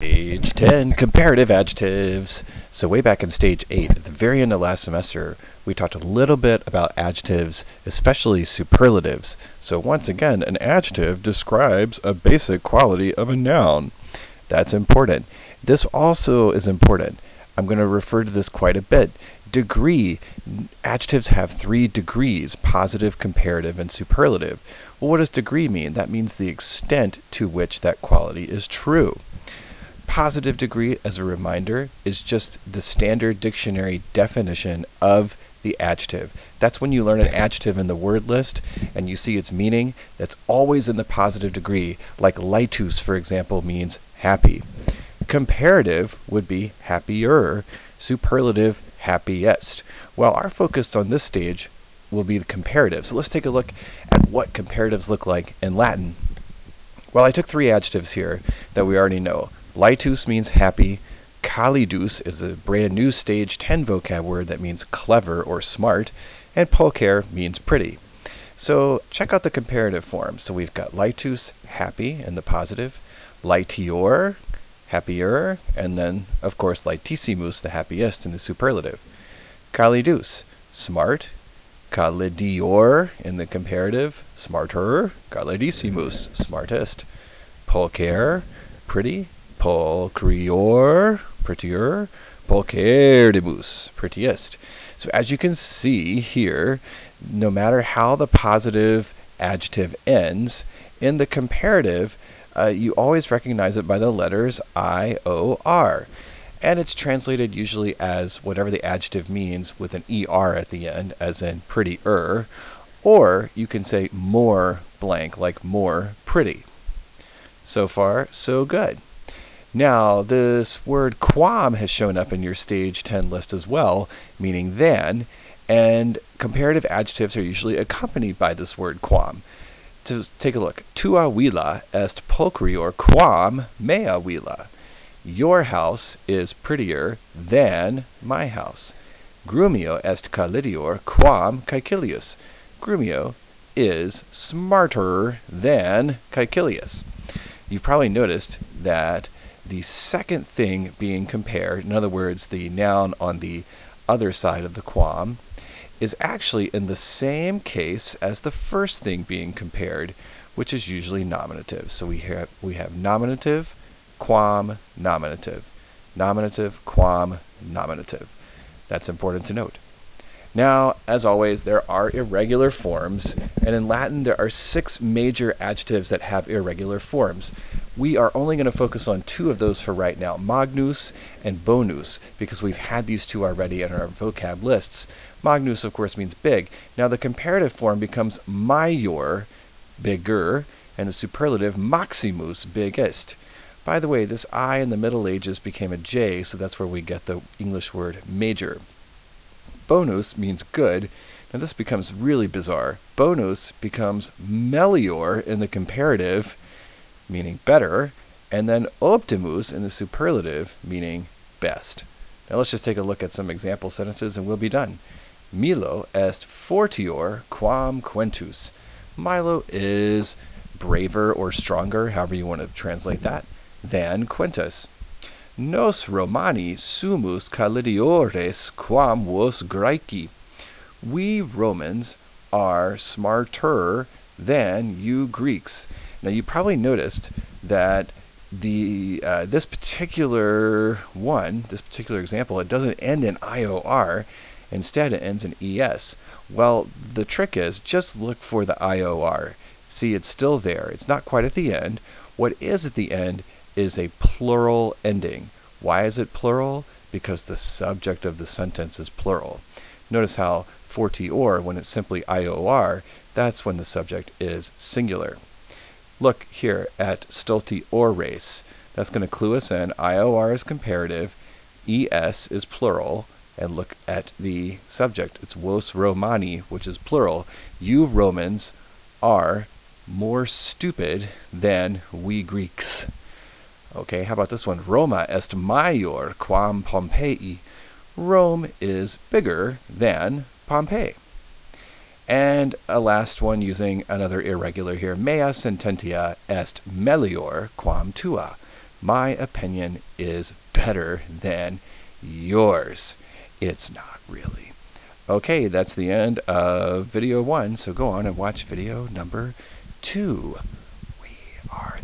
Stage 10, Comparative Adjectives. So way back in Stage 8, at the very end of last semester, we talked a little bit about adjectives, especially superlatives. So once again, an adjective describes a basic quality of a noun. That's important. This also is important. I'm going to refer to this quite a bit. Degree. Adjectives have 3 degrees: positive, comparative, and superlative. Well, what does degree mean? That means the extent to which that quality is true. Positive degree, as a reminder, is just the standard dictionary definition of the adjective. That's when you learn an adjective in the word list and you see its meaning. That's always in the positive degree. Like lightus, for example, means happy. Comparative would be happier. Superlative, happiest. Well, our focus on this stage will be the comparative. So let's take a look at what comparatives look like in Latin. Well, I took 3 adjectives here that we already know. Lightus means happy. Calidus is a brand new stage 10 vocab word that means clever or smart. And pulcher means pretty. So check out the comparative form. So we've got lightus, happy, in the positive. Lightior, happier. And then, of course, lightissimus, the happiest, in the superlative. Calidus, smart. Calidior, in the comparative, smarter. Calidissimus, smartest. Pulcher, pretty. Pulchrior, prettier. Pulcherribus, prettiest. So as you can see here, no matter how the positive adjective ends, in the comparative, you always recognize it by the letters I, O, R. And it's translated usually as whatever the adjective means with an ER at the end, as in prettier. Or you can say more blank, like more pretty. So far, so good. Now, this word qualm has shown up in your Stage 10 list as well, meaning than, and comparative adjectives are usually accompanied by this word qualm. To take a look. Tua villa est pulchrior quam mea villa. Your house is prettier than my house. Grumio est calidior quam Caecilius. Grumio is smarter than Caecilius. You've probably noticed that the second thing being compared, in other words, the noun on the other side of the qualm, is actually in the same case as the first thing being compared, which is usually nominative. So we have nominative, qualm, nominative. Nominative, qualm, nominative. That's important to note. Now, as always, there are irregular forms, and in Latin there are 6 major adjectives that have irregular forms. We are only going to focus on 2 of those for right now, magnus and bonus, because we've had these 2 already in our vocab lists. Magnus, of course, means big. Now the comparative form becomes maior, bigger, and the superlative maximus, biggest. By the way, this I in the Middle Ages became a J, so that's where we get the English word major. Bonus means good. Now this becomes really bizarre. Bonus becomes melior in the comparative, meaning better, and then optimus in the superlative, meaning best. Now let's just take a look at some example sentences and we'll be done. Milo est fortior quam quintus. Milo is braver or stronger, however you want to translate that, than Quintus. Nos Romani sumus calidiores quam vos Graeci. We Romans are smarter than you Greeks. Now you probably noticed that this particular example, it doesn't end in IOR. Instead, it ends in ES. Well, the trick is just look for the IOR. See, it's still there. It's not quite at the end. What is at the end is a plural ending. Why is it plural? Because the subject of the sentence is plural. Notice how fortior, when it's simply IOR, that's when the subject is singular. Look here at stultiores. That's going to clue us in. IOR is comparative, ES is plural, and look at the subject. It's vos Romani, which is plural. You Romans are more stupid than we Greeks. Okay, how about this one? Roma est maior quam Pompeii. Rome is bigger than Pompeii. And a last one using another irregular here. Mea sententia est melior quam tua. My opinion is better than yours. It's not really. Okay, that's the end of video 1, so go on and watch video number 2. We are